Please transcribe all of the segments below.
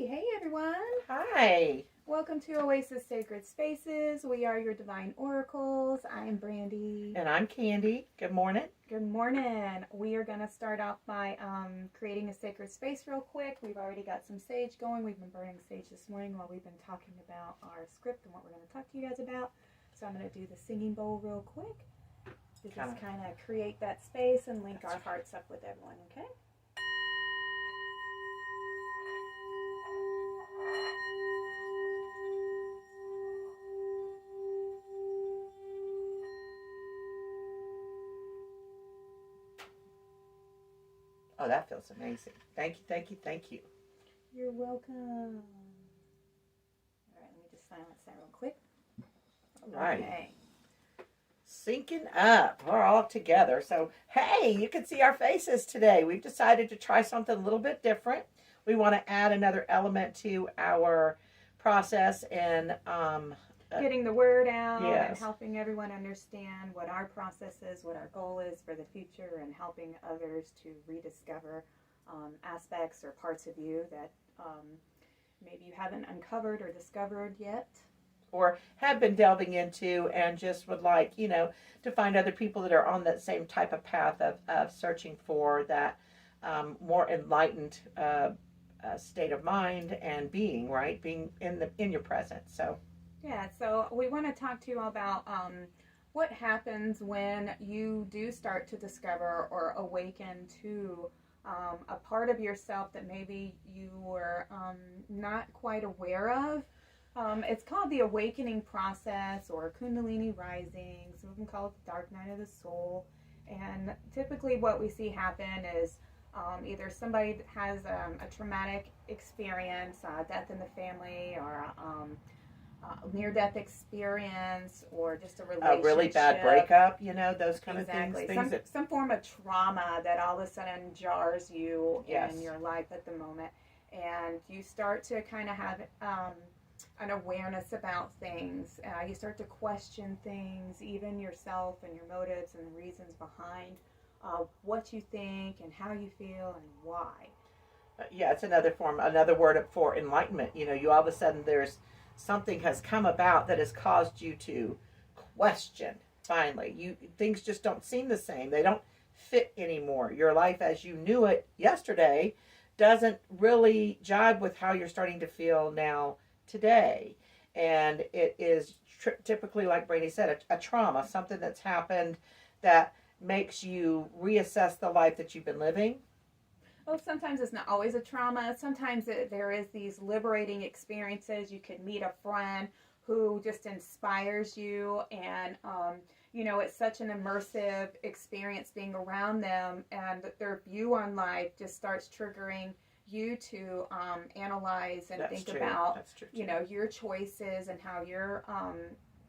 Hey everyone! Hi. Welcome to Oasis Sacred Spaces. We are your divine oracles. I'm Brandy. And I'm Candy. Good morning. Good morning. We are going to start off by creating a sacred space real quick. We've already got some sage going. We've been burning sage this morning while we've been talking about our script and what we're going to talk to you guys about. So I'm going to do the singing bowl real quick to just kind of create that space and link our hearts up with everyone, okay? Oh, that feels amazing. Thank you, thank you, thank you. You're welcome. All right, let me just silence that real quick. All right. Okay. Syncing up. We're all together. So, hey, you can see our faces today. We've decided to try something a little bit different. We want to add another element to our process and getting the word out yes. and helping everyone understand what our process is, what our goal is for the future, and helping others to rediscover aspects or parts of you that maybe you haven't uncovered or discovered yet. Or have been delving into and just would like, to find other people that are on that same type of path of searching for that more enlightened state of mind and being, right? Being in your presence. So. Yeah, so we want to talk to you about what happens when you do start to discover or awaken to a part of yourself that maybe you were not quite aware of. It's called the awakening process or Kundalini rising. Some of them call it the dark night of the soul. And typically what we see happen is either somebody has a traumatic experience, death in the family, or near-death experience, or just a relationship. A really bad breakup, those kind of exactly. things. Some form of trauma that all of a sudden jars you yes. in your life at the moment. And you start to kind of have an awareness about things. You start to question things, even yourself and your motives and the reasons behind what you think and how you feel and why. Yeah, it's another word for enlightenment. You all of a sudden there's something has come about that has caused you to question. Finally, things just don't seem the same. They don't fit anymore. Your life as you knew it yesterday doesn't really jibe with how you're starting to feel now today. And it is typically, like Brady said, a trauma, something that's happened that makes you reassess the life that you've been living. Well, sometimes it's not always a trauma. Sometimes there is these liberating experiences. You could meet a friend who just inspires you, and it's such an immersive experience being around them, and their view on life just starts triggering you to analyze and think about your choices and how you're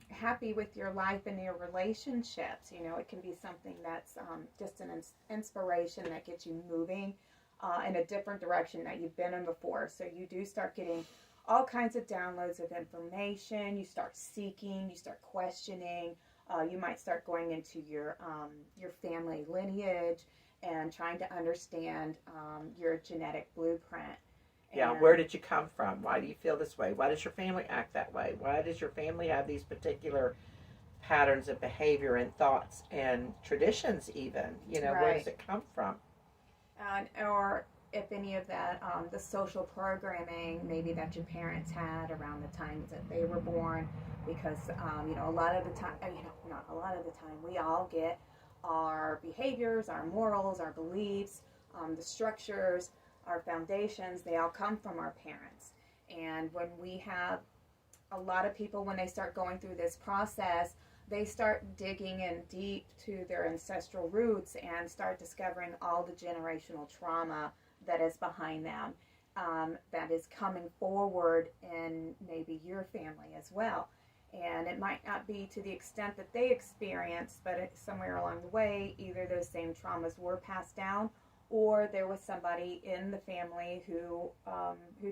happy with your life and your relationships. It can be something that's just an inspiration that gets you moving in a different direction that you've been in before. So you do start getting all kinds of downloads of information. You start seeking, you start questioning. You might start going into your family lineage and trying to understand your genetic blueprint. Yeah, where did you come from? Why do you feel this way? Why does your family act that way? Why does your family have these particular patterns of behavior and thoughts and traditions even? Right. Where does it come from? Or if any of that, the social programming maybe that your parents had around the times that they were born, because a lot of the time, not a lot of the time, we all get our behaviors, our morals, our beliefs, the structures, our foundations, they all come from our parents. And when we have a lot of people, when they start going through this process, they start digging in deep to their ancestral roots and start discovering all the generational trauma that is behind them, that is coming forward in maybe your family as well. And it might not be to the extent that they experienced, but somewhere along the way, either those same traumas were passed down, or there was somebody in the family who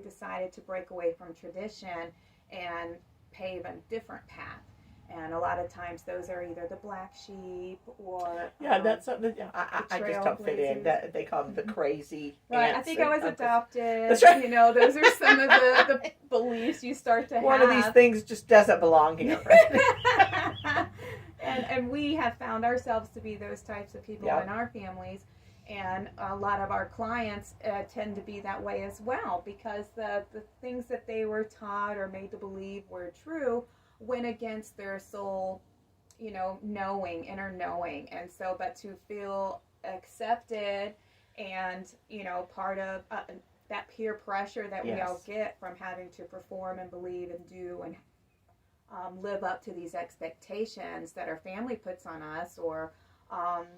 decided to break away from tradition and pave a different path. And a lot of times those are either the black sheep or that's something that I just don't fit in. That they call them the crazy right. aunts I think I was uncles. adopted. That's right. You know, those are some of the beliefs you start to have. One of these things just doesn't belong here. Right? and we have found ourselves to be those types of people in our families. And a lot of our clients tend to be that way as well, because the things that they were taught or made to believe were true went against their soul, knowing, inner knowing. And so, but to feel accepted and, part of that peer pressure that we all get from having to perform and believe and do and live up to these expectations that our family puts on us, or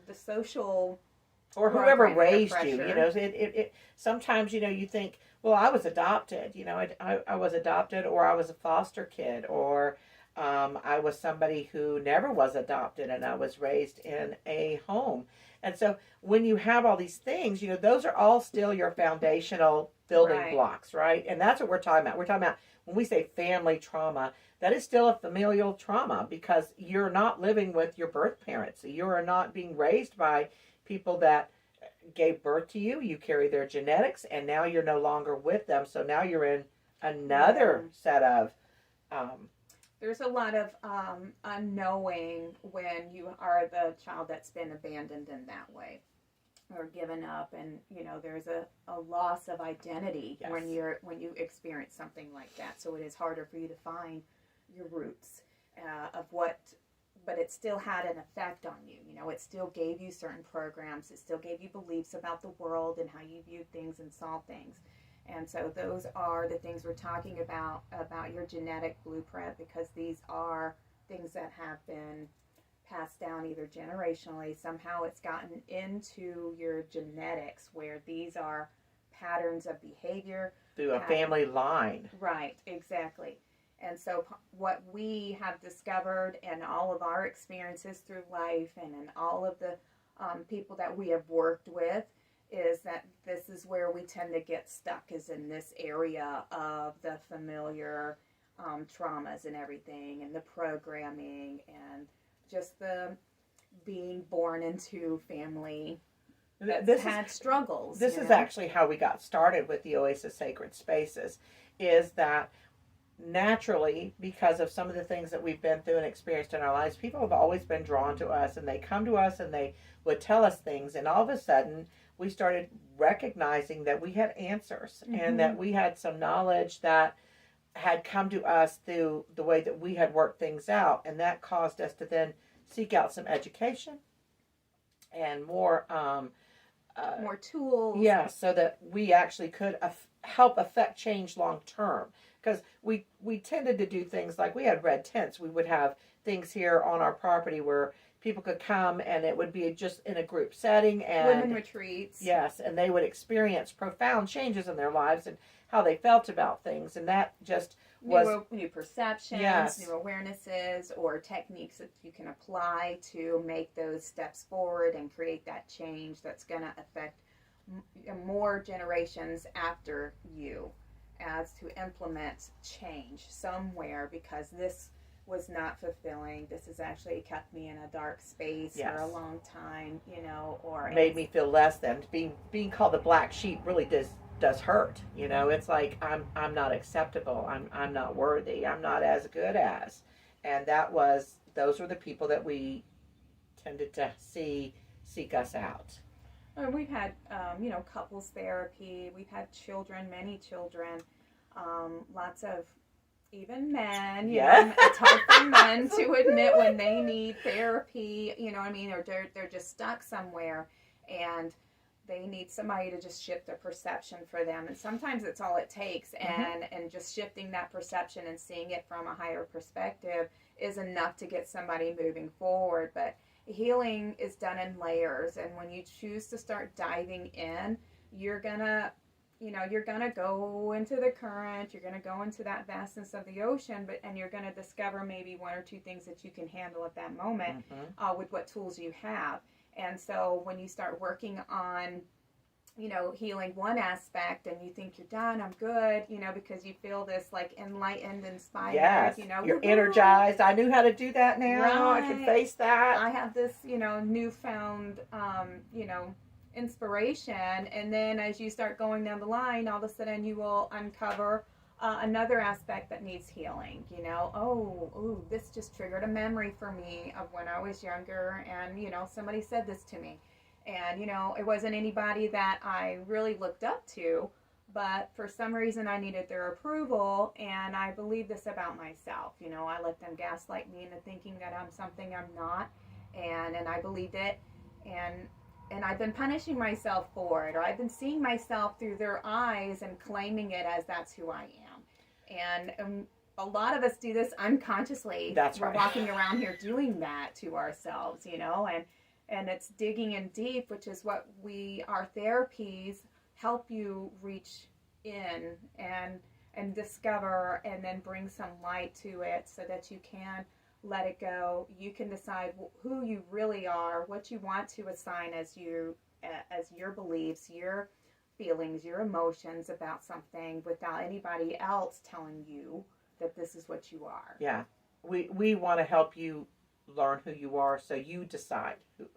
the social or whoever raised you. It sometimes you think, well, I was adopted. I was adopted, or I was a foster kid, or I was somebody who never was adopted, and I was raised in a home. And so when you have all these things, those are all still your foundational building blocks, right? And that's what we're talking about. We're talking about when we say family trauma, that is still a familial trauma, because you're not living with your birth parents. You are not being raised by people that gave birth to you. You carry their genetics, and now you're no longer with them. So now you're in another set of... There's a lot of unknowing when you are the child that's been abandoned in that way or given up, and there's a loss of identity when you experience something like that. So it is harder for you to find your roots of what, but it still had an effect on you. It still gave you certain programs. It still gave you beliefs about the world and how you viewed things and saw things. And so those are the things we're talking about your genetic blueprint, because these are things that have been passed down either generationally. Somehow it's gotten into your genetics, where these are patterns of behavior. Through a family line. Right, exactly. And so what we have discovered in all of our experiences through life and in all of the people that we have worked with is that this is where we tend to get stuck, is in this area of the familiar traumas and everything, and the programming, and just the being born into family that's had struggles. This is actually how we got started with the Oasis Sacred Spaces, is that naturally, because of some of the things that we've been through and experienced in our lives, people have always been drawn to us, and they come to us and they would tell us things, and all of a sudden we started recognizing that we had answers, and that we had some knowledge that had come to us through the way that we had worked things out, and that caused us to then seek out some education and more tools. Yeah, so that we actually could help affect change long term. Because we tended to do things like, we had red tents. We would have things here on our property where people could come, and it would be just in a group setting, and women retreats. Yes, and they would experience profound changes in their lives and how they felt about things, and that just was new perceptions, new awarenesses, or techniques that you can apply to make those steps forward and create that change that's going to affect more generations after you, as to implement change somewhere, because this was not fulfilling. This has actually kept me in a dark space for a long time, or made me feel less than. Being called the black sheep really does hurt. It's like I'm not acceptable. I'm not worthy. I'm not as good as. And those were the people that we tended to seek us out. And we've had couples therapy. We've had children, many children, lots of even men. It's hard for men to admit when they need therapy. Or they're just stuck somewhere, and they need somebody to just shift a perception for them. And sometimes it's all it takes, and just shifting that perception and seeing it from a higher perspective is enough to get somebody moving forward. But healing is done in layers, and when you choose to start diving in, you're gonna go into the current, you're gonna go into that vastness of the ocean, and you're gonna discover maybe one or two things that you can handle at that moment with what tools you have. And so when you start working on healing one aspect and you think you're done, I'm good, because you feel this like enlightened, inspired, Yes, you're woo-hoo. energized. I knew how to do that now. Right. I can face that. I have this, newfound, inspiration. And then as you start going down the line, all of a sudden you will uncover another aspect that needs healing. This just triggered a memory for me of when I was younger, and somebody said this to me, and it wasn't anybody that I really looked up to, but for some reason I needed their approval, and I believe this about myself. I let them gaslight me into thinking that I'm something I'm not, and I believed it, and I've been punishing myself for it, or I've been seeing myself through their eyes and claiming it as that's who I am. And a lot of us do this unconsciously. That's right. We're walking around here doing that to ourselves, and it's digging in deep, which is what our therapies help you reach in and discover, and then bring some light to it so that you can let it go. You can decide who you really are, what you want to assign as your beliefs, your feelings, your emotions about something, without anybody else telling you that this is what you are. Yeah. We want to help you learn who you are, so you decide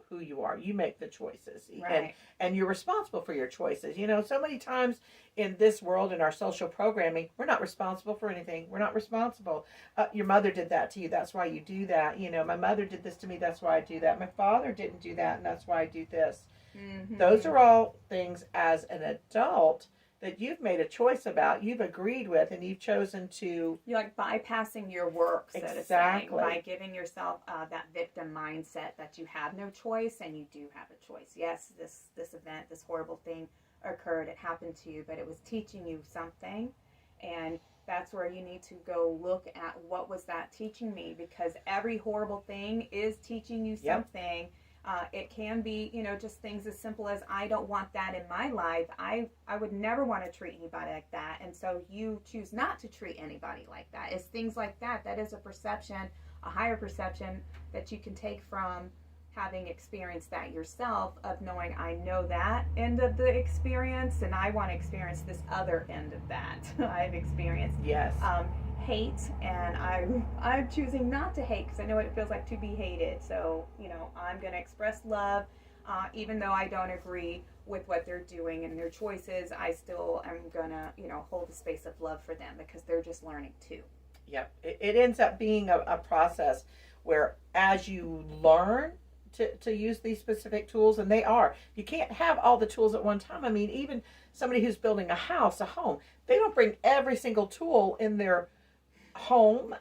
who you are. You make the choices. Right. And you're responsible for your choices. So many times in this world, in our social programming, we're not responsible for anything. We're not responsible. Your mother did that to you, that's why you do that. My mother did this to me, that's why I do that. My father didn't do that, and that's why I do this. Mm-hmm. Those are all things as an adult that you've made a choice about, you've agreed with, and you've chosen to... You're like bypassing your work, so to say, by giving yourself that victim mindset that you have no choice, and you do have a choice. Yes, this event, this horrible thing occurred, it happened to you, but it was teaching you something, and that's where you need to go look at what was that teaching me, because every horrible thing is teaching you something. Yep. It can be, just things as simple as, I don't want that in my life. I would never want to treat anybody like that. And so you choose not to treat anybody like that. It's things like that. That is a perception, a higher perception that you can take from having experienced that yourself, of knowing, I know that end of the experience, and I want to experience this other end of that. I've experienced hate, and I'm choosing not to hate, because I know what it feels like to be hated. So I'm going to express love, even though I don't agree with what they're doing and their choices. I still am going to hold a space of love for them, because they're just learning too. Yep. It ends up being a process where, as you learn to use these specific tools, and you can't have all the tools at one time. I mean, even somebody who's building a home, they don't bring every single tool in their home.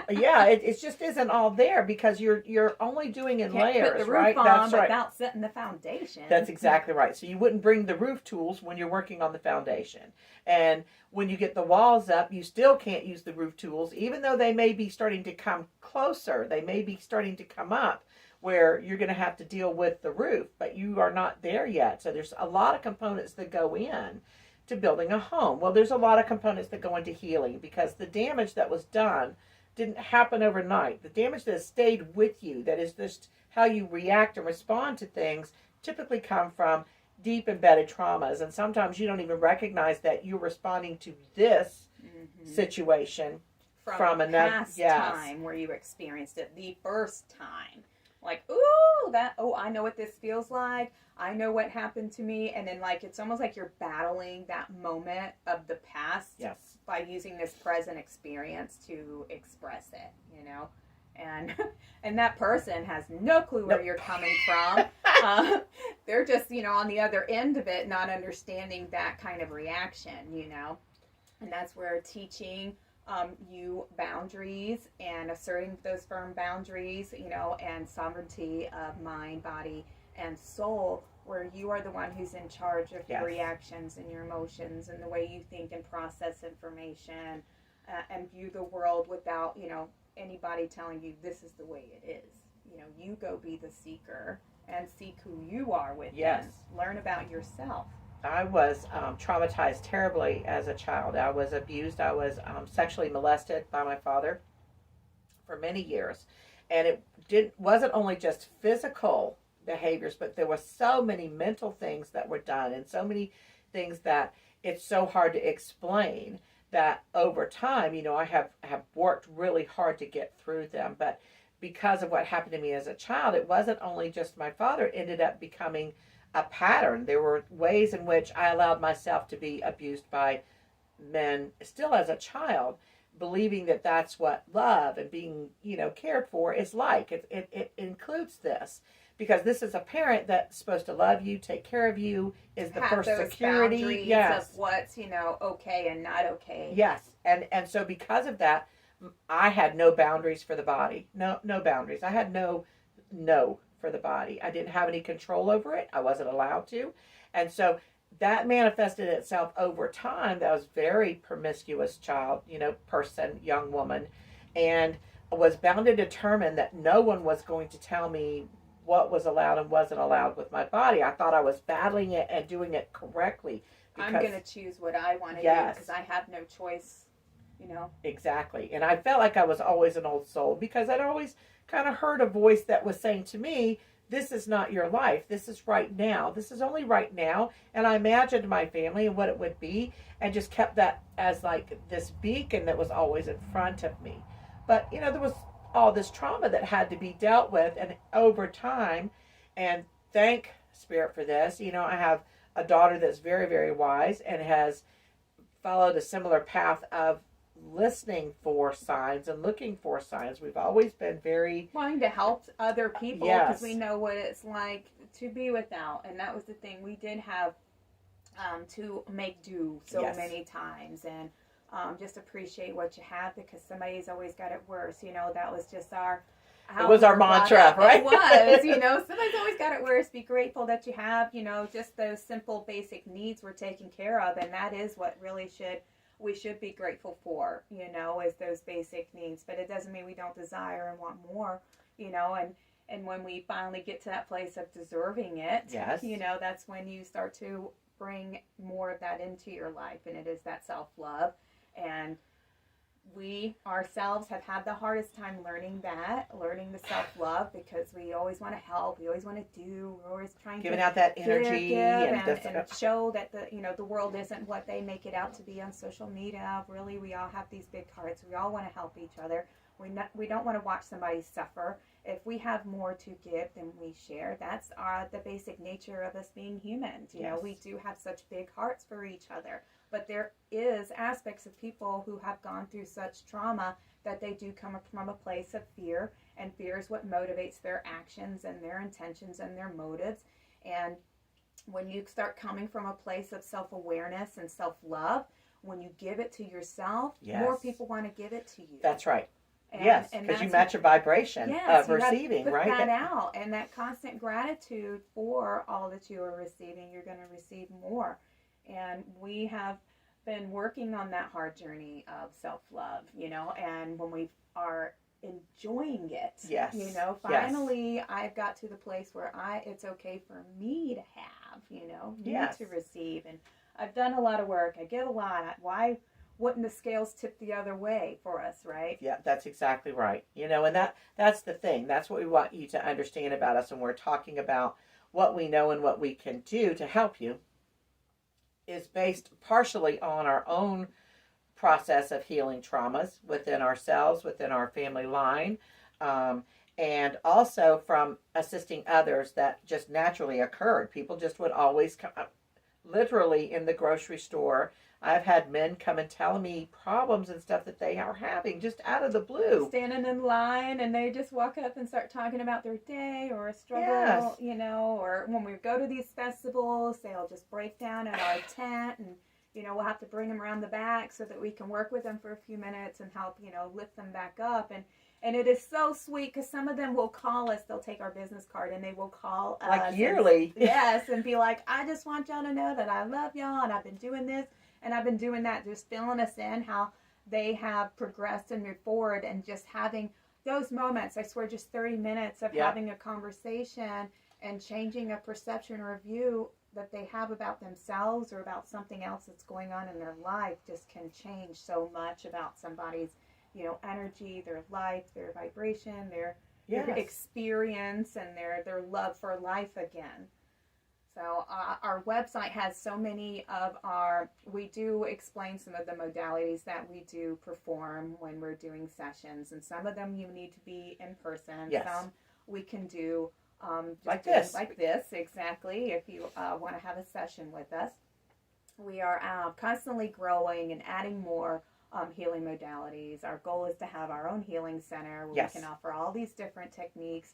It just isn't all there, because you're only doing in layers, put the roof right? on That's right. Without setting the foundation. That's exactly right. So you wouldn't bring the roof tools when you're working on the foundation, and when you get the walls up, you still can't use the roof tools, even though they may be starting to come closer. They may be starting to come up, where you're going to have to deal with the roof, but you are not there yet. So there's a lot of components that go in to building a home. Well, there's a lot of components that go into healing, because the damage that was done didn't happen overnight. The damage that has stayed with you, that is just how you react and respond to things, typically come from deep embedded traumas. And sometimes you don't even recognize that you're responding to this situation from another past time where you experienced it the first time. Like, I know what this feels like. I know what happened to me. And then, it's almost like you're battling that moment of the past by using this present experience to express it, And that person has no clue where you're coming from. They're just, on the other end of it, not understanding that kind of reaction, And that's where teaching you boundaries and asserting those firm boundaries, and sovereignty of mind, body, and soul, where you are the one who's in charge of your reactions and your emotions and the way you think and process information, and view the world without, anybody telling you this is the way it is. You go be the seeker and seek who you are within. Yes. Learn about yourself. I was traumatized terribly as a child. I was abused. I was sexually molested by my father for many years. And it wasn't only just physical behaviors, but there were so many mental things that were done and so many things that it's so hard to explain that over time, I have worked really hard to get through them. But because of what happened to me as a child, it wasn't only just my father. It ended up becoming a pattern. There were ways in which I allowed myself to be abused by men still as a child, believing that that's what love and being, cared for is like. It includes this. Because this is a parent that's supposed to love you, take care of you, is the first security. Yes. Of what's, okay and not okay. Yes. And so because of that, I had no boundaries for the body. No boundaries. I had no for the body. I didn't have any control over it. I wasn't allowed to. And so that manifested itself over time. That was very promiscuous child, person, young woman, and was bound and determined that no one was going to tell me what was allowed and wasn't allowed with my body. I thought I was battling it and doing it correctly. I'm going to choose what I want to do because I have no choice, Exactly. And I felt like I was always an old soul because I'd always kind of heard a voice that was saying to me, this is not your life. This is right now. This is only right now. And I imagined my family and what it would be and just kept that as like this beacon that was always in front of me. But, there was all this trauma that had to be dealt with, and over time, and thank Spirit for this, I have a daughter that's very, very wise and has followed a similar path of listening for signs and looking for signs. We've always been very wanting to help other people because we know what it's like to be without, and that was the thing. We did have to make do so many times, and just appreciate what you have because somebody's always got it worse. That was just it was our mantra, right? It was, somebody's always got it worse. Be grateful that you have, just those simple basic needs were taken care of. And that is what really we should be grateful for, is those basic needs. But it doesn't mean we don't desire and want more, and when we finally get to that place of deserving it, that's when you start to bring more of that into your life. And it is that self-love. And we ourselves have had the hardest time learning the self-love because we always want to help, we always want to do, we're always trying giving to out that energy give and show that the world isn't what they make it out to be on social media. Really, we all have these big hearts. We all want to help each other. We don't want to watch somebody suffer. If we have more to give than we share, that's the basic nature of us being humans. We do have such big hearts for each other. But there is aspects of people who have gone through such trauma that they do come from a place of fear, and fear is what motivates their actions and their intentions and their motives. And when you start coming from a place of self-awareness and self-love, when you give it to yourself, more people want to give it to you. That's right. And because you match your vibration of receiving, put right? That out, and that constant gratitude for all that you are receiving, you're going to receive more. And we have been working on that hard journey of self-love, and when we are enjoying it, finally I've got to the place where it's okay for me to have, me to receive. And I've done a lot of work. I give a lot. Why wouldn't the scales tip the other way for us, right? Yeah, that's exactly right. And that's the thing. That's what we want you to understand about us when we're talking about what we know and what we can do to help you. Is based partially on our own process of healing traumas within ourselves, within our family line, and also from assisting others that just naturally occurred. People just would always come, literally in the grocery store. I've had men come and tell me problems and stuff that they are having just out of the blue. Standing in line and they just walk up and start talking about their day or a struggle, or when we go to these festivals, they'll just break down in our tent and, we'll have to bring them around the back so that we can work with them for a few minutes and help, lift them back up. And it is so sweet because some of them will call us. They'll take our business card and they will call us. Like yearly. And be like, I just want y'all to know that I love y'all and I've been doing this. And I've been doing that, just filling us in how they have progressed and moved forward and just having those moments. I swear, just 30 minutes of having a conversation and changing a perception or a view that they have about themselves or about something else that's going on in their life just can change so much about somebody's, energy, their life, their vibration, their Yes. experience and their love for life again. So our website has so many of we do explain some of the modalities that we do perform when we're doing sessions, and some of them you need to be in person. Yes. Some we can do like this. Like this, exactly, if you want to have a session with us. We are constantly growing and adding more healing modalities. Our goal is to have our own healing center where Yes. we can offer all these different techniques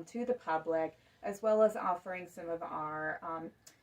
to the public, as well as offering some of our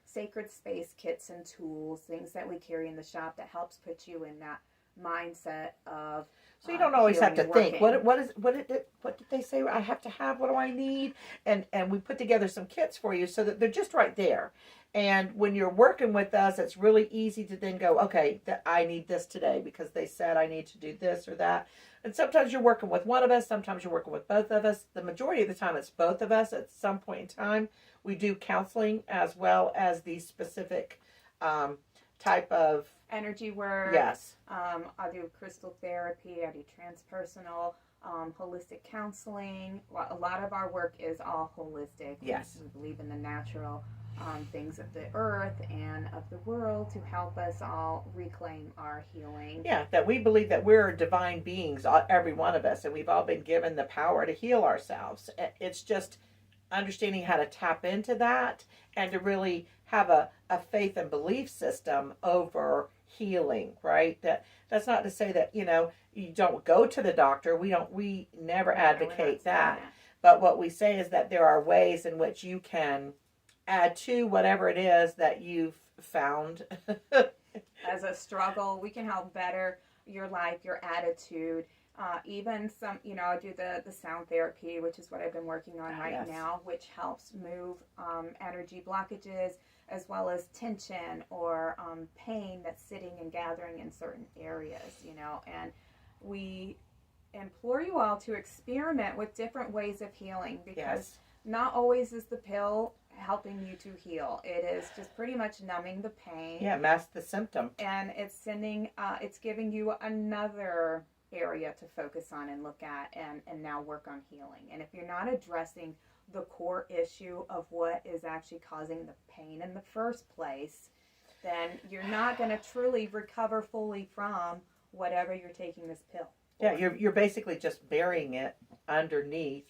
sacred space kits and tools, things that we carry in the shop that helps put you in that mindset of so you don't always have to think what did they say I have to have, what do I need, and we put together some kits for you so that they're just right there. And when you're working with us, it's really easy to then go, okay, I need this today because they said I need to do this or that. And sometimes you're working with one of us, sometimes you're working with both of us. The majority of the time it's both of us at some point in time. We do counseling as well as the specific type of energy work. Yes. I do crystal therapy, I do transpersonal, holistic counseling. A lot of our work is all holistic. Yes. We believe in the natural things of the earth and of the world to help us all reclaim our healing. Yeah, that we believe that we're divine beings, every one of us, and we've all been given the power to heal ourselves. It's just understanding how to tap into that and to really have a faith and belief system over healing, right? That's not to say that, you don't go to the doctor. We never advocate that. But what we say is that there are ways in which you can add to whatever it is that you've found. As a struggle, we can help better your life, your attitude. Even some, I do the sound therapy, which is what I've been working on right now, which helps move energy blockages as well as tension or pain that's sitting and gathering in certain areas, and we implore you all to experiment with different ways of healing, because not always is the pill helping you to heal. It is just pretty much numbing the pain. Yeah, mask the symptom. And it's giving you another area to focus on and look at and now work on healing. And if you're not addressing the core issue of what is actually causing the pain in the first place, then you're not going to truly recover fully from whatever you're taking this pill for. Yeah, you're basically just burying it underneath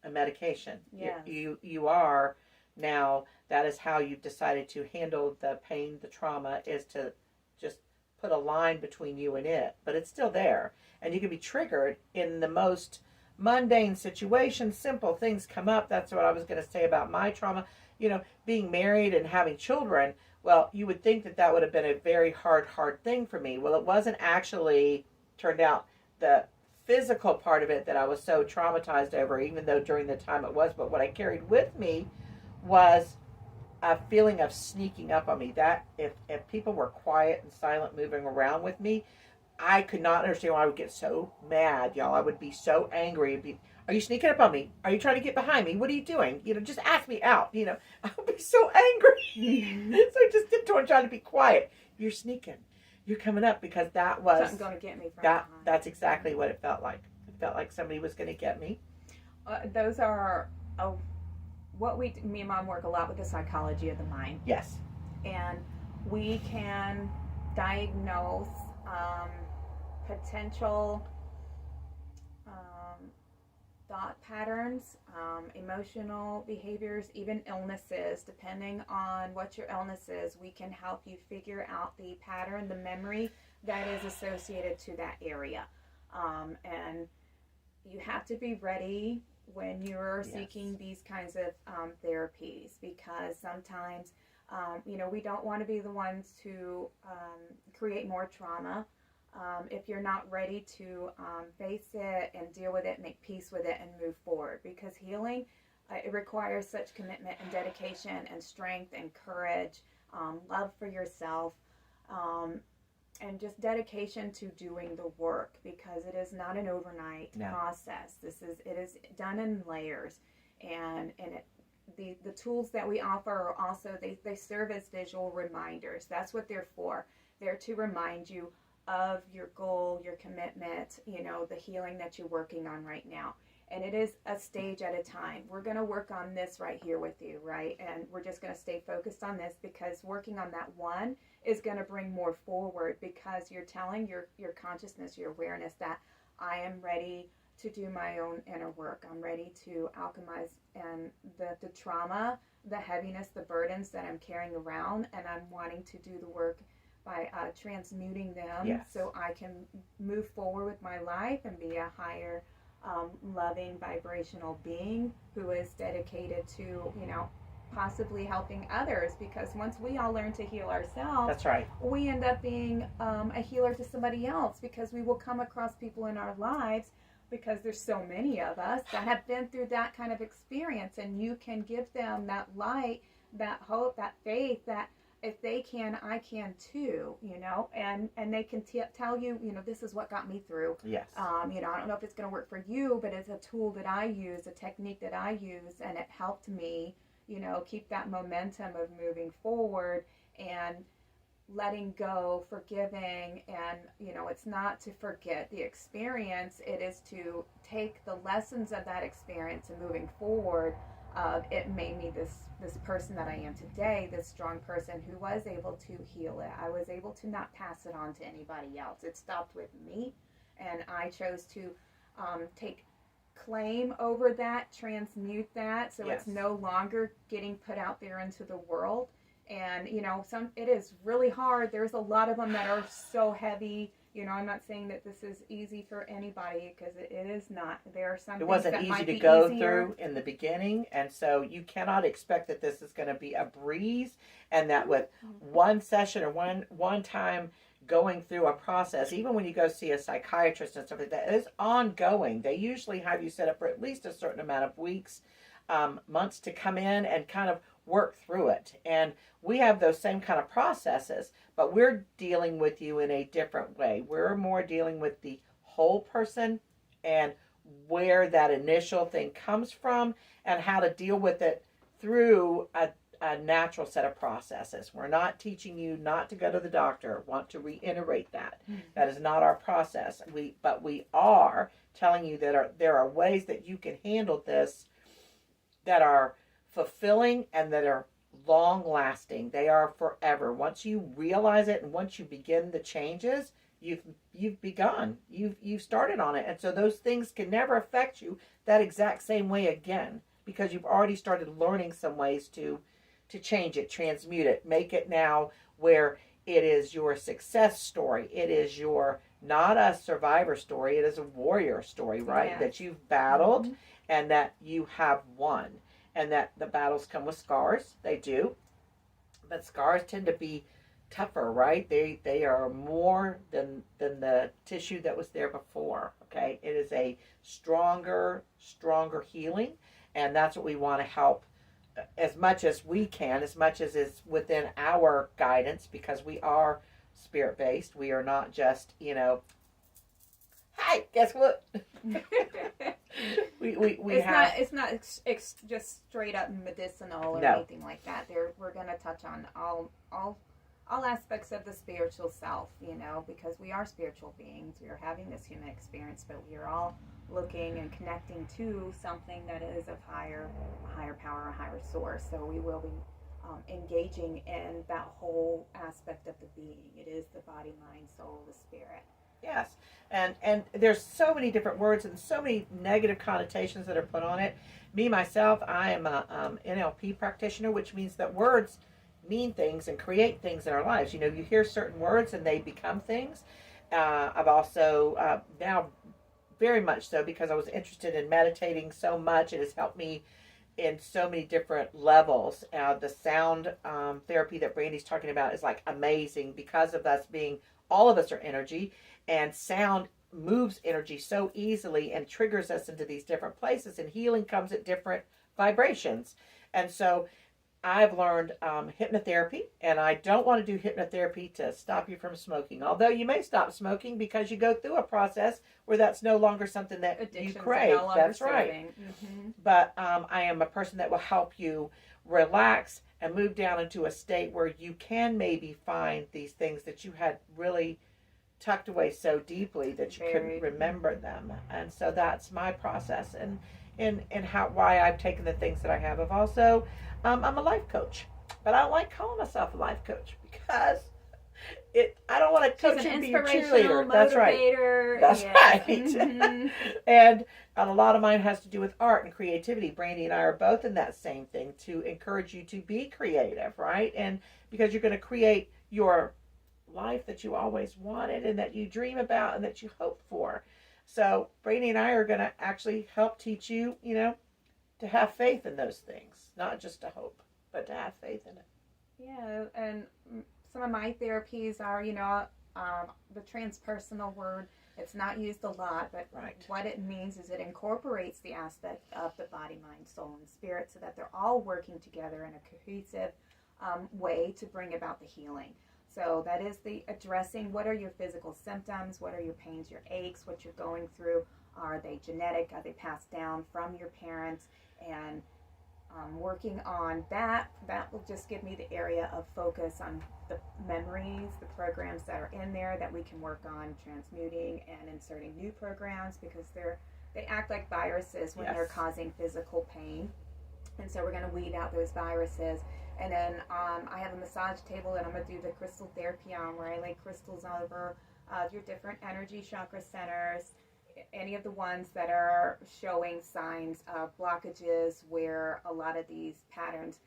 a medication. Yes. You are now, that is how you've decided to handle the pain, the trauma, is to just put a line between you and it. But it's still there. And you can be triggered in the most mundane situations. Simple things come up. That's what I was going to say about my trauma. Being married and having children. Well, you would think that would have been a very hard thing for me. Well, it wasn't actually, turned out, the physical part of it that I was so traumatized over, even though during the time it was. But what I carried with me was a feeling of sneaking up on me. That if people were quiet and silent moving around with me, I could not understand why I would get so mad, y'all. I would be so angry. Are you sneaking up on me? Are you trying to get behind me? What are you doing? Just ask me out. I would be so angry. So I just did trying to be quiet. You're sneaking. You're coming up, because that was something going to get me from that. behind. That's exactly what it felt like. It felt like somebody was going to get me. Those are me and Mom work a lot with the psychology of the mind. Yes. And we can diagnose potential thought patterns, emotional behaviors, even illnesses. Depending on what your illness is, we can help you figure out the pattern, the memory that is associated to that area. And you have to be ready when you're seeking these kinds of therapies, because sometimes, we don't want to be the ones to create more trauma. If you're not ready to face it and deal with it, make peace with it and move forward, because healing, it requires such commitment and dedication and strength and courage, love for yourself, and just dedication to doing the work, because it is not an overnight process. It is done in layers, and the tools that we offer are also, they serve as visual reminders. That's what they're for. They're to remind you of your goal, your commitment, the healing that you're working on right now. And it is a stage at a time. We're going to work on this right here with you, right? And we're just going to stay focused on this, because working on that one is going to bring more forward, because you're telling your consciousness, your awareness, that I am ready to do my own inner work. I'm ready to alchemize and the trauma, the heaviness, the burdens that I'm carrying around, and I'm wanting to do the work by transmuting them, Yes. so I can move forward with my life and be a higher loving vibrational being who is dedicated to, you know, possibly helping others, because once we all learn to heal ourselves, That's right. we end up being a healer to somebody else, because we will come across people in our lives, because there's so many of us that have been through that kind of experience, and you can give them that light, that hope, that faith, that if they can, I can too, you know, and they can tell you, you know, this is what got me through. Yes. You know, I don't know if it's going to work for you, but it's a tool that I use, a technique that I use, and it helped me, you know, keep that momentum of moving forward and letting go, forgiving. And, you know, it's not to forget the experience, it is to take the lessons of that experience and moving forward. It made me this person that I am today, this strong person who was able to heal it. I was able to not pass it on to anybody else. It stopped with me, and I chose to take claim over that, transmute that, so Yes. it's no longer getting put out there into the world. And, you know, it is really hard. There's a lot of them that are so heavy. You know, I'm not saying that this is easy for anybody, because it is not. There are some It things wasn't that easy might to be go easier. through in the beginning, and so you cannot expect that this is going to be a breeze, and that with one session or one time going through a process, even when you go see a psychiatrist and stuff like that, it is ongoing. They usually have you set up for at least a certain amount of weeks, months to come in and kind of work through it. And we have those same kind of processes, but we're dealing with you in a different way. We're more dealing with the whole person and where that initial thing comes from and how to deal with it through a natural set of processes. We're not teaching you not to go to the doctor. I want to reiterate that. Mm-hmm. That is not our process. But we are telling you that there are ways that you can handle this that are fulfilling and that are long lasting. They are forever. Once you realize it and once you begin the changes, you've begun. You've started on it. And so those things can never affect you that exact same way again, because you've already started learning some ways to change it, transmute it, make it now where it is your success story. It is your, not a survivor story, it is a warrior story, right? Yes. That you've battled, mm-hmm. and that you have won. And that the battles come with scars. They do. But scars tend to be tougher, right? They are more than the tissue that was there before, okay? It is a stronger healing. And that's what we want to help as much as we can, as much as is within our guidance, because we are spirit-based. We are not just, you know, hi, guess what? It's not just straight up medicinal or anything like that. We're going to touch on all aspects of the spiritual self, you know, because we are spiritual beings. We are having this human experience, but we are all looking and connecting to something that is of higher power, a higher source. So we will be engaging in that whole aspect of the being. It is the body, mind, soul, the spirit. Yes, and there's so many different words and so many negative connotations that are put on it. Me, myself, I am a NLP practitioner, which means that words mean things and create things in our lives. You know, you hear certain words and they become things. I've also now very much so, because I was interested in meditating so much. It has helped me in so many different levels. The sound therapy that Brandy's talking about is like amazing, because of us being, all of us are energy, and sound moves energy so easily and triggers us into these different places, and healing comes at different vibrations. And so I've learned hypnotherapy, and I don't want to do hypnotherapy to stop you from smoking, although you may stop smoking because you go through a process where that's no longer something that addictions you crave. No, that's right. Mm-hmm. But I am a person that will help you relax and move down into a state where you can maybe find these things that you had really tucked away so deeply that you couldn't Buried. remember them. And so that's my process, and how why I've taken the things that I have. I've also I'm a life coach, but I don't like calling myself a life coach because I don't want to coach She's an and be your inspirational cheerleader. That's right. motivator. That's Yes. right. Mhm. And a lot of mine has to do with art and creativity. Brandy and I are both in that same thing, to encourage you to be creative, right? And because you're going to create your life that you always wanted and that you dream about and that you hope for. So Brandy and I are going to actually help teach you, to have faith in those things, not just to hope, but to have faith in it. Yeah, and some of my therapies are, the transpersonal word. It's not used a lot, but Right. what it means is it incorporates the aspect of the body, mind, soul, and spirit so that they're all working together in a cohesive way to bring about the healing. So that is the addressing what are your physical symptoms, what are your pains, your aches, what you're going through. Are they genetic? Are they passed down from your parents? And working on that will just give me the area of focus on the memories, the programs that are in there that we can work on transmuting and inserting new programs, because they act like viruses when they're causing physical pain. And so we're going to weed out those viruses. And then I have a massage table that I'm going to do the crystal therapy on, where I lay crystals over your different energy chakra centers, any of the ones that are showing signs of blockages where a lot of these patterns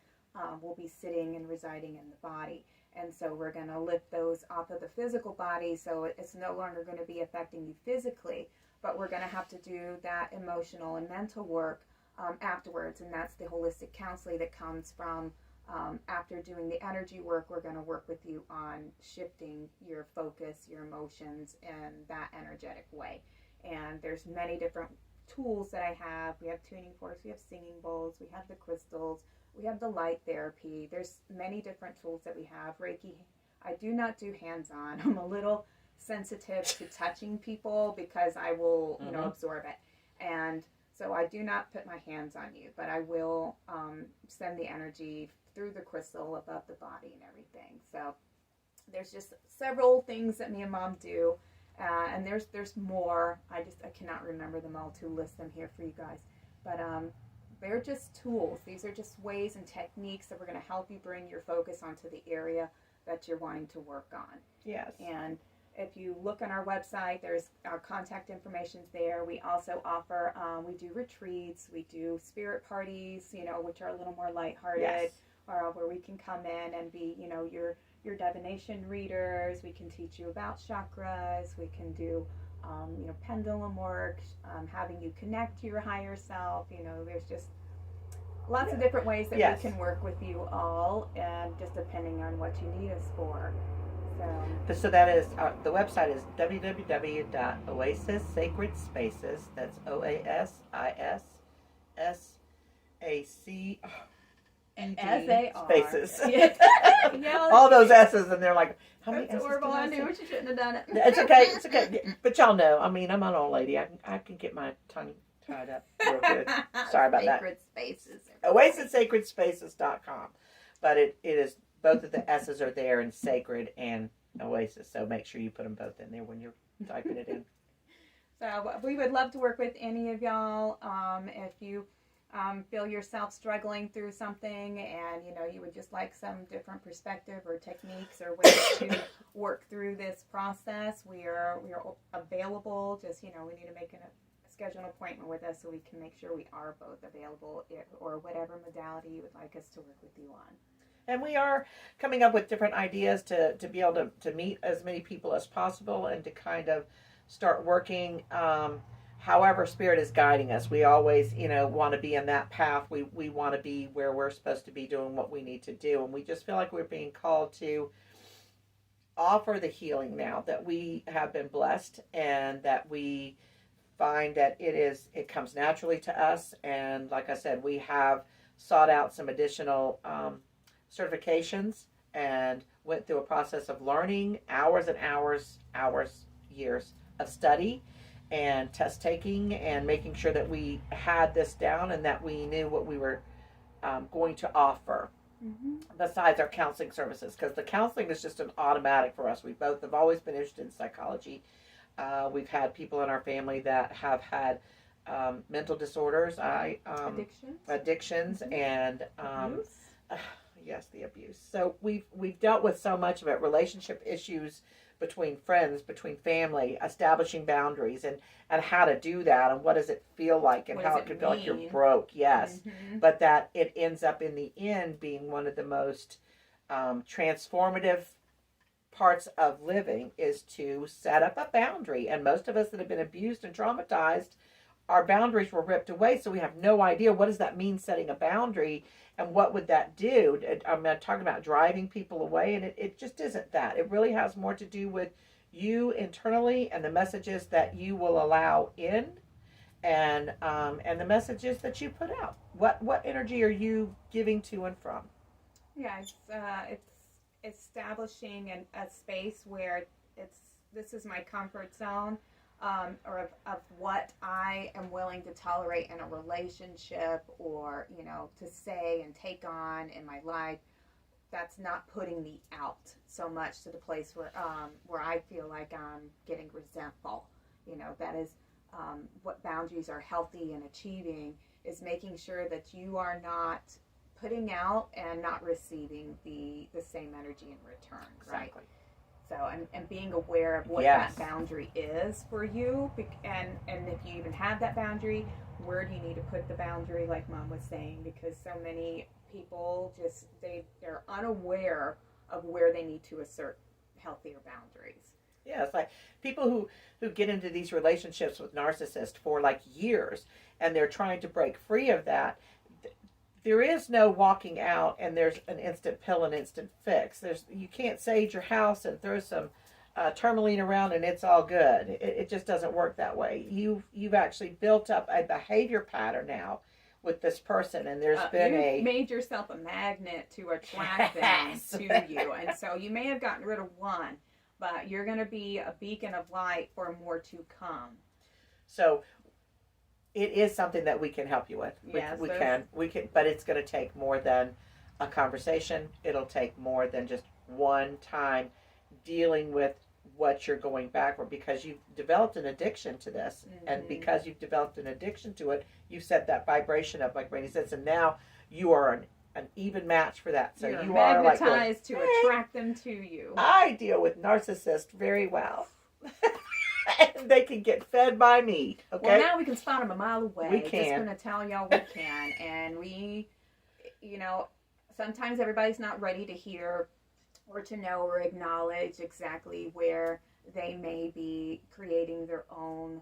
will be sitting and residing in the body. And so we're going to lift those off of the physical body, so it's no longer going to be affecting you physically, but we're going to have to do that emotional and mental work afterwards. And that's the holistic counseling that comes from after doing the energy work. We're going to work with you on shifting your focus, your emotions in that energetic way. And there's many different tools that I have. We have tuning forks, we have singing bowls, we have the crystals, we have the light therapy. There's many different tools that we have. Reiki, I do not do hands-on. I'm a little sensitive to touching people because I will, absorb it. And so I do not put my hands on you, but I will send the energy through the crystal above the body and everything. So there's just several things that me and Mom do. And there's more. I cannot remember them all to list them here for you guys. But they're just tools. These are just ways and techniques that we're going to help you bring your focus onto the area that you're wanting to work on. Yes. And if you look on our website, there's our contact information there. We also offer, we do retreats, we do spirit parties, which are a little more lighthearted, Yes. or where we can come in and be, your divination readers. We can teach you about chakras. We can do, pendulum work, having you connect to your higher self. There's just lots of different ways that we can work with you all, and just depending on what you need us for. So that is, the website is www.Oasis Sacred Spaces. That's OASIS Spaces. All those S's, and they're like, how many S's? Horrible. I knew you shouldn't have done it. It's okay. It's okay. But y'all know, I'm an old lady. I can get my tongue tied up real good. Sorry about that. Sacred Spaces. OasisSacredSpaces.com. But it is, both of the S's are there in Sacred and Oasis. So make sure you put them both in there when you're typing it in. So we would love to work with any of y'all. If you feel yourself struggling through something, and you would just like some different perspective or techniques or ways to work through this process, we are available. Just we need to make schedule an appointment with us so we can make sure we are both available, or whatever modality you would like us to work with you on. And we are coming up with different ideas to be able to meet as many people as possible, and to kind of start working however Spirit is guiding us. We always, want to be in that path. We want to be where we're supposed to be doing what we need to do. And we just feel like we're being called to offer the healing now that we have been blessed, and that we find that it comes naturally to us. And like I said, we have sought out some additional certifications and went through a process of learning, hours and hours, years of study and test taking, and making sure that we had this down and that we knew what we were going to offer. besides our counseling services, because the counseling is just an automatic for us. We both have always been interested in psychology. We've had people in our family that have had mental disorders, addictions, and Abuse? yes, the abuse. So we've dealt with so much of it: relationship issues between friends, between family, establishing boundaries, and how to do that, and what does it feel like, and What how does it it can feel like you're mean? broke. Yes, But but that it ends up in the end being one of the most transformative parts of living is to set up a boundary. And most of us that have been abused and traumatized, our boundaries were ripped away, so we have no idea what does that mean, setting a boundary, and what would that do. I'm not talking about driving people away, and it just isn't that. It really has more to do with you internally and the messages that you will allow in, and the messages that you put out. What energy are you giving to and from? yeah, it's establishing a space where this is my comfort zone, or of what I am willing to tolerate in a relationship, or to say and take on in my life. That's not putting me out so much to the place where I feel like I'm getting resentful. That is what boundaries are healthy and achieving, is making sure that you are not putting out and not receiving the same energy in return, right? Exactly. So, and being aware of what Yes. that boundary is for you, and if you even have that boundary, where do you need to put the boundary, like Mom was saying, because so many people just, they're unaware of where they need to assert healthier boundaries. Yeah, it's like people who get into these relationships with narcissists for like years, and they're trying to break free of that. There is no walking out and there's an instant pill and instant fix. You can't sage your house and throw some tourmaline around and it's all good. It just doesn't work that way. You've actually built up a behavior pattern now with this person, and there's been you've made yourself a magnet to attract them to you, and so you may have gotten rid of one, but you're going to be a beacon of light for more to come. So it is something that we can help you with. Yes, we can, but it's going to take more than a conversation. It'll take more than just one time dealing with what you're going backward, because you've developed an addiction to this, and because you've developed an addiction to it, you set that vibration up, like Rainey says, and now you are an even match for that. So you're you are like magnetized to attract them to you. I deal with narcissists very well. And they can get fed by me. Okay. Well, now we can spot them a mile away. We can. Just going to tell y'all we can, and we, sometimes everybody's not ready to hear or to know or acknowledge exactly where they may be creating their own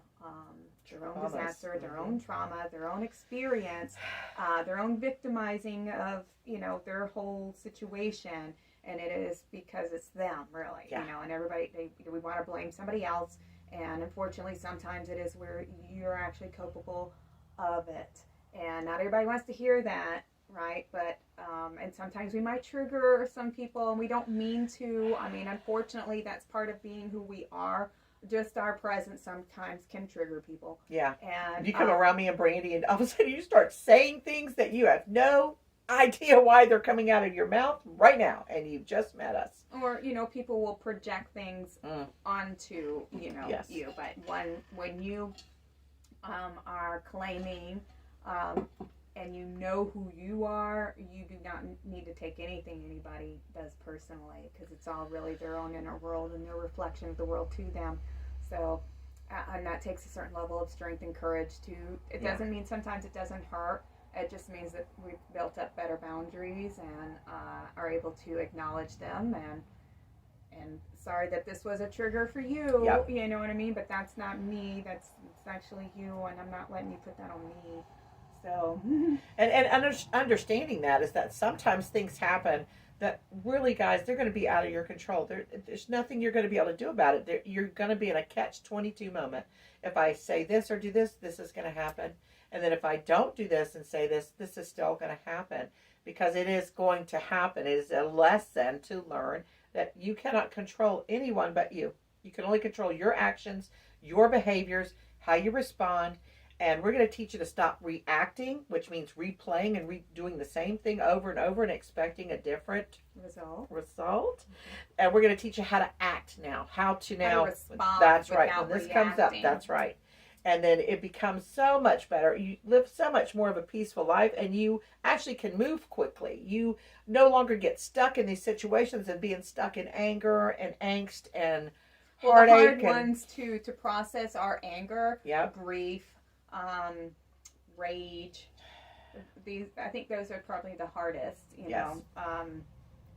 disaster, their own trauma, their own experience, their own victimizing of their whole situation, and it is because it's them, really. And everybody, we want to blame somebody else, and unfortunately sometimes it is where you're actually culpable of it, and not everybody wants to hear that, right? But and sometimes we might trigger some people, and we don't mean to. I mean, unfortunately, that's part of being who we are. Just our presence sometimes can trigger people. Yeah. And you come around me and Brandy, and all of a sudden you start saying things that you have no idea why they're coming out of your mouth right now, and you've just met us. Or people will project things onto Yes. you. But when you are claiming and you know who you are, you do not need to take anything anybody does personally, because it's all really their own inner world and their reflection of the world to them. So, and that takes a certain level of strength and courage to. It doesn't mean sometimes it doesn't hurt. It just means that we've built up better boundaries and are able to acknowledge them. And sorry that this was a trigger for you. Yep. You know what I mean? But that's not me. It's actually you, and I'm not letting you put that on me. So, and understanding that is that sometimes things happen that really, guys, they're going to be out of your control. There's nothing you're going to be able to do about it. You're going to be in a catch-22 moment. If I say this or do this, this is going to happen. And then if I don't do this and say this, this is still going to happen, because it is going to happen. It is a lesson to learn that you cannot control anyone but you. You can only control your actions, your behaviors, how you respond. And we're going to teach you to stop reacting, which means replaying and doing the same thing over and over and expecting a different result. And we're going to teach you how to act now, how to respond. That's right. When this reacting. comes up, that's right. And then it becomes so much better. You live so much more of a peaceful life, and you actually can move quickly. You no longer get stuck in these situations and being stuck in anger and angst and heartache. The hard ones to process are anger, grief, rage. I think those are probably the hardest, you know,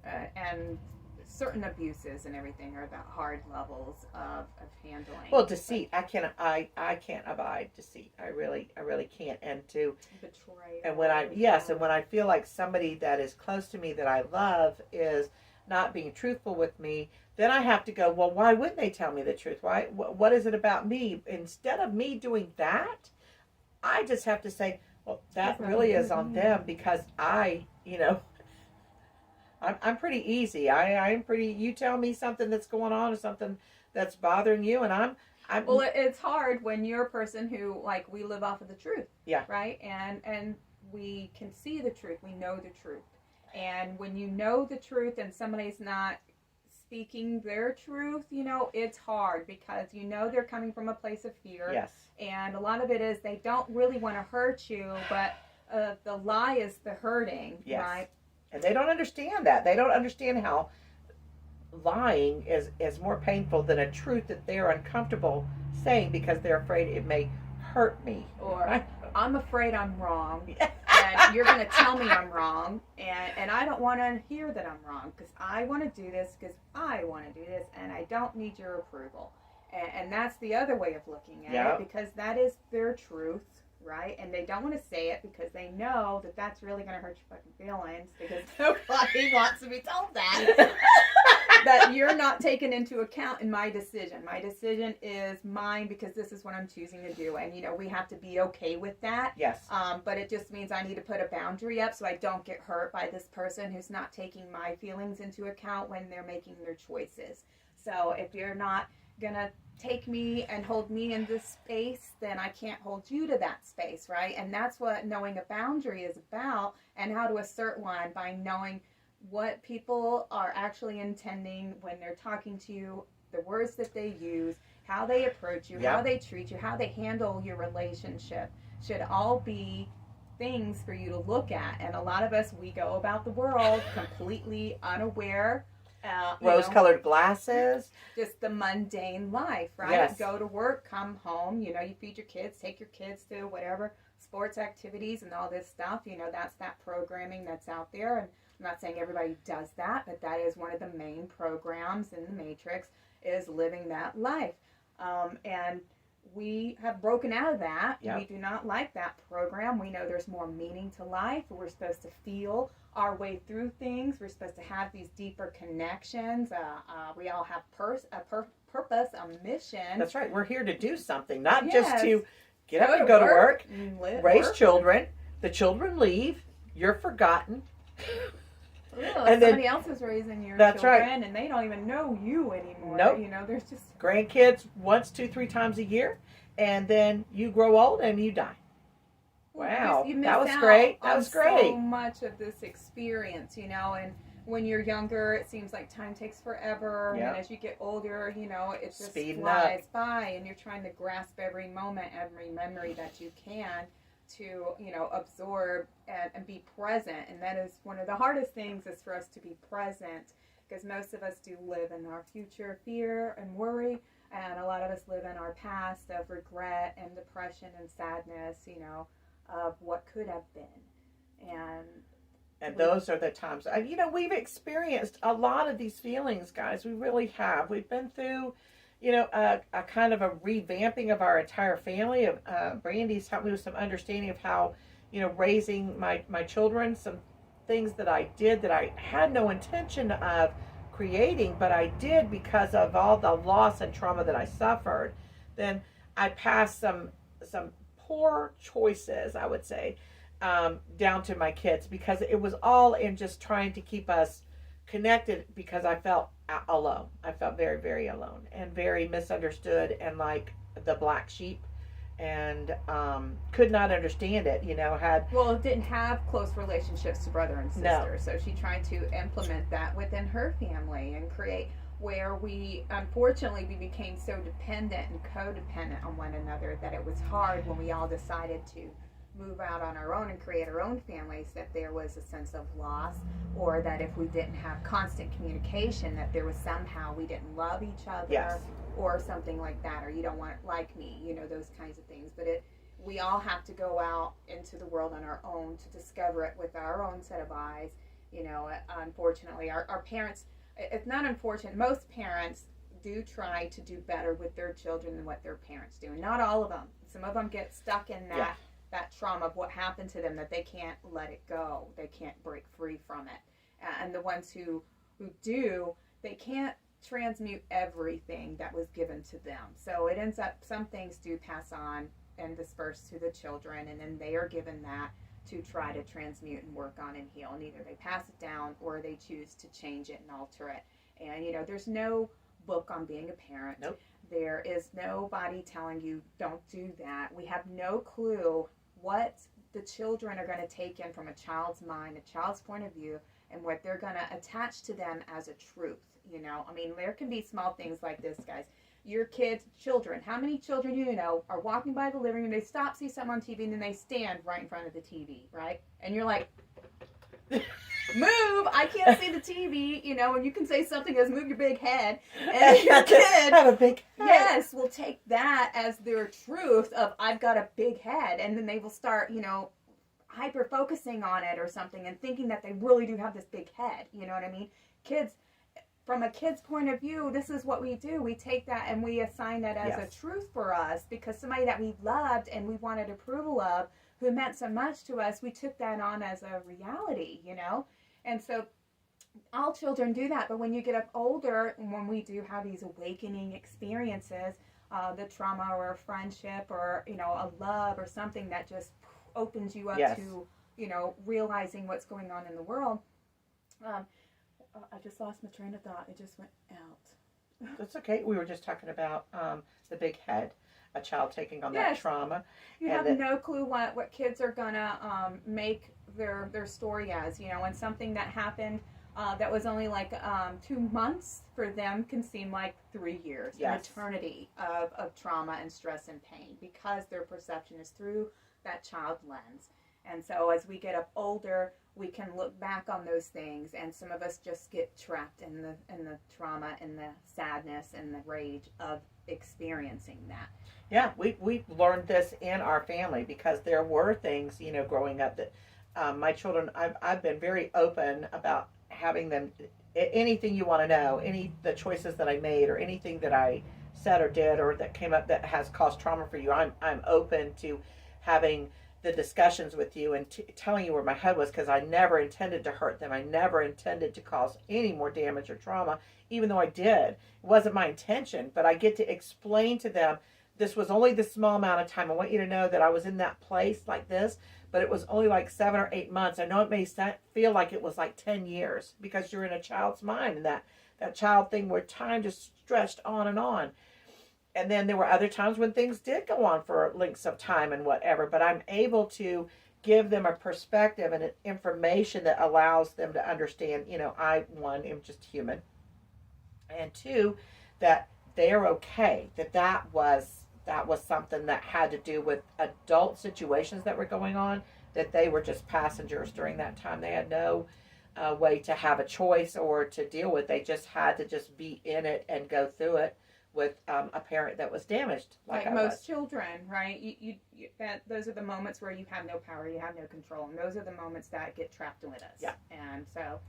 and certain abuses and everything are the hard levels of handling. Well, deceit. I can't abide deceit. I really can't. And to betray. And when I feel like somebody that is close to me that I love is not being truthful with me, then I have to go, well, why wouldn't they tell me the truth? Why? What is it about me? Instead of me doing that, I just have to say, well, that really is on them, because I'm pretty easy. I'm pretty, you tell me something that's going on or something that's bothering you, and I'm well, it's hard when you're a person who, like, we live off of the truth. Yeah. Right? And we can see the truth. We know the truth. And when you know the truth and somebody's not speaking their truth, it's hard, because they're coming from a place of fear. Yes. And a lot of it is they don't really want to hurt you, but the lie is the hurting, yes. right? And they don't understand that. They don't understand how lying is more painful than a truth that they're uncomfortable saying, because they're afraid it may hurt me. Or I'm afraid I'm wrong. And you're going to tell me I'm wrong, and I don't want to hear that I'm wrong, because I want to do this because I want to do this, and I don't need your approval. And that's the other way of looking at it, because that is their truth, right? And they don't want to say it because they know that that's really going to hurt your fucking feelings, because nobody wants to be told that. That you're not taken into account in my decision. My decision is mine because this is what I'm choosing to do. And, we have to be okay with that. Yes. But it just means I need to put a boundary up so I don't get hurt by this person who's not taking my feelings into account when they're making their choices. So if you're not going to take me and hold me in this space, then I can't hold you to that space, right? And that's what knowing a boundary is about, and how to assert one by knowing what people are actually intending when they're talking to you, the words that they use, how they approach you, how they treat you, how they handle your relationship, should all be things for you to look at. And a lot of us, we go about the world completely unaware. Rose-colored glasses. Just the mundane life, right? Yes. Go to work, come home, you feed your kids, take your kids to whatever sports activities and all this stuff. That's that programming that's out there. And I'm not saying everybody does that, but that is one of the main programs in the Matrix, is living that life. And we have broken out of that. Yep. We do not like that program. We know there's more meaning to life. We're supposed to feel our way through things. We're supposed to have these deeper connections. We all have a purpose, a mission. That's right. We're here to do something, not just to get up and go to work, raise work. children. The children leave. You're forgotten. And somebody else is raising your children, right. And they don't even know you anymore. Nope. There's just grandkids once, 2-3 times a year, and then you grow old and you die. Wow, that was great. That was great. So much of this experience, and when you're younger, it seems like time takes forever. Yep. And as you get older, it just Speeding flies by, and you're trying to grasp every moment, every memory that you can to, absorb and be present. And that is one of the hardest things, is for us to be present, because most of us do live in our future fear and worry, and a lot of us live in our past of regret and depression and sadness, of what could have been. And those are the times, we've experienced a lot of these feelings, guys. We really have. We've been through, a kind of a revamping of our entire family. Brandy's helped me with some understanding of how, raising my children, some things that I did that I had no intention of creating, but I did because of all the loss and trauma that I suffered. Then I passed some poor choices, I would say, down to my kids, because it was all in just trying to keep us connected, because I felt alone. I felt very, very alone and very misunderstood and like the black sheep. and could not understand it. Well, didn't have close relationships to brother and sister, No. so she tried to implement that within her family and create where unfortunately we became so dependent and codependent on one another that it was hard when we all decided to move out on our own and create our own families, that there was a sense of loss, or that if we didn't have constant communication, that there was somehow we didn't love each other. Yes. Or something like that, or you don't want it like me, those kinds of things. But we all have to go out into the world on our own to discover it with our own set of eyes. Unfortunately, our parents, it's not unfortunate, most parents do try to do better with their children than what their parents do. And not all of them. Some of them get stuck in that trauma of what happened to them, that they can't let it go. They can't break free from it. And the ones who do, they can't transmute everything that was given to them. So it ends up, some things do pass on and disperse to the children, and then they are given that to try to transmute and work on and heal. And either they pass it down or they choose to change it and alter it. And, there's no book on being a parent. Nope. There is nobody telling you don't do that. We have no clue what the children are going to take in from a child's mind, a child's point of view, and what they're going to attach to them as a truth. There can be small things like this, guys. Your children, how many children are walking by the living room, they stop, see something on TV, and then they stand right in front of the TV, right? And you're like, move, I can't see the TV, and you can say something as move your big head. And your kid, have a big head. Yes, will take that as their truth of, I've got a big head. And then they will start, hyper focusing on it or something and thinking that they really do have this big head. You know what I mean? Kids, from a kid's point of view, this is what we do. We take that and we assign that as a truth for us, because somebody that we loved and we wanted approval of, who meant so much to us, we took that on as a reality, And so all children do that. But when you get up older, and when we do have these awakening experiences, the trauma or a friendship or, a love or something that just opens you up to, realizing what's going on in the world. I just lost my train of thought. It just went out. That's okay. We were just talking about the big head, a child taking on that trauma. You have no clue what kids are going to make their story as, and something that happened that was only like 2 months for them can seem like 3 years, an eternity of trauma and stress and pain, because their perception is through that child lens. And so as we get up older, we can look back on those things, and some of us just get trapped in the trauma and the sadness and the rage of experiencing that. Yeah, we learned this in our family, because there were things, growing up that my children, I've been very open about having them, anything you want to know, the choices that I made or anything that I said or did or that came up that has caused trauma for you, I'm open to having the discussions with you and telling you where my head was, because I never intended to hurt them. I never intended to cause any more damage or trauma, even though I did. It wasn't my intention, but I get to explain to them, this was only this small amount of time. I want you to know that I was in that place like this, but it was only like 7 or 8 months. I know it may feel like it was like 10 years, because you're in a child's mind, and that child thing where time just stretched on and on. And then there were other times when things did go on for lengths of time and whatever, but I'm able to give them a perspective and an information that allows them to understand, I, one, am just human, and two, that they're okay, that was something that had to do with adult situations that were going on, that they were just passengers during that time. They had no way to have a choice or to deal with. They just had to just be in it and go through it with a parent that was damaged, like most children, right? You those are the moments where you have no power, you have no control, and those are the moments that get trapped with us. Yeah. And so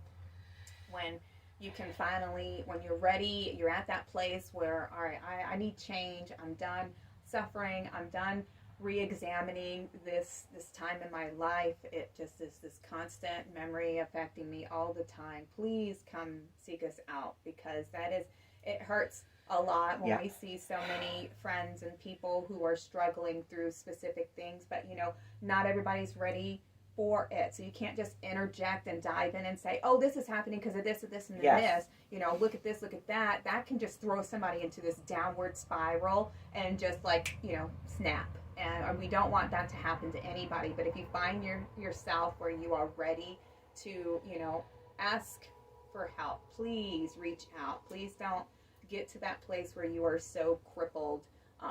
when you can finally, when you're ready, you're at that place where, all right, I need change. I'm done suffering. I'm done re-examining this time in my life. It just is this constant memory affecting me all the time. Please come seek us out, because it hurts a lot when we see so many friends and people who are struggling through specific things, but not everybody's ready for it. So you can't just interject and dive in and say, oh, this is happening because of this and this and this, look at this, look at that. That can just throw somebody into this downward spiral and just snap. And we don't want that to happen to anybody. But if you find yourself where you are ready to, ask for help, please reach out. Please don't get to that place where you are so crippled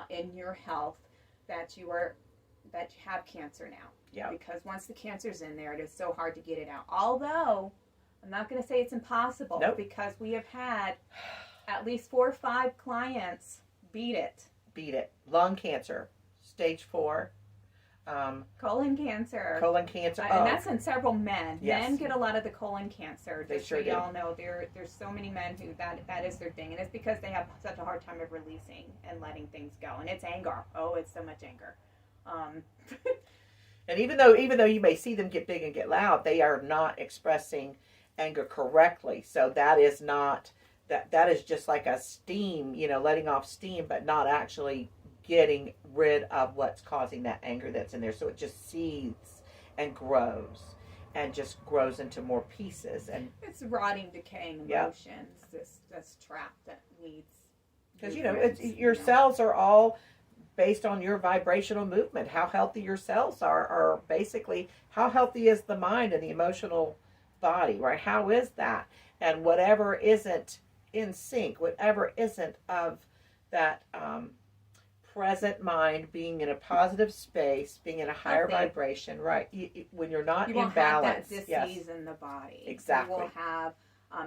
in your health that you have cancer now. Yeah. Because once the cancer's in there, it is so hard to get it out. Although I'm not going to say it's impossible. Nope. Because we have had at least 4 or 5 clients beat it. Lung cancer, stage 4. Colon cancer. And that's in several men. Yes. Men get a lot of the colon cancer. They Just sure so do. y'all know, there's so many men who that is their thing, and it's because they have such a hard time of releasing and letting things go, and it's anger. Oh, it's so much anger. And even though you may see them get big and get loud, they are not expressing anger correctly. So that is not that is just like a steam, letting off steam, but not actually getting rid of what's causing that anger that's in there. So it just seethes and grows into more pieces, and it's rotting, decaying emotions. This trap that needs, because your cells are all based on your vibrational movement. How healthy your cells are basically how healthy is the mind and the emotional body, right? How is that? And whatever isn't in sync, whatever isn't of that present mind, being in a positive space, being in a higher vibration, right? When you're not you in won't balance, have that disease in the body. Exactly. You will have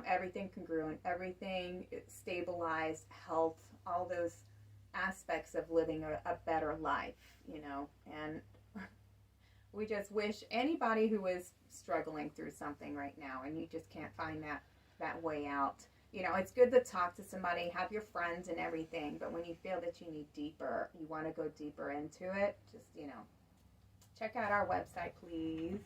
everything congruent, everything stabilized, health, all those aspects of living a better life, and we just wish anybody who is struggling through something right now and you just can't find that way out. It's good to talk to somebody, have your friends and everything, but when you feel that you want to go deeper into it, just, check out our website, please.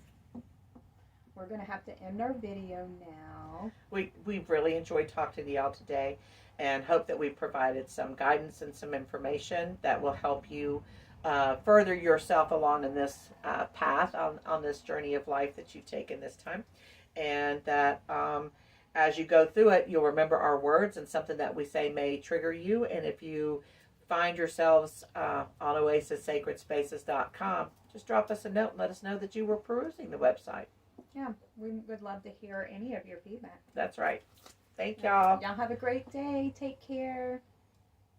We're going to have to end our video now. We've really enjoyed talking to y'all today, and hope that we've provided some guidance and some information that will help you further yourself along in this path, on this journey of life that you've taken this time. And that as you go through it, you'll remember our words, and something that we say may trigger you. And if you find yourselves on oasissacredspaces.com, just drop us a note and let us know that you were perusing the website. Yeah, we would love to hear any of your feedback. That's right. Thank y'all. Y'all have a great day. Take care.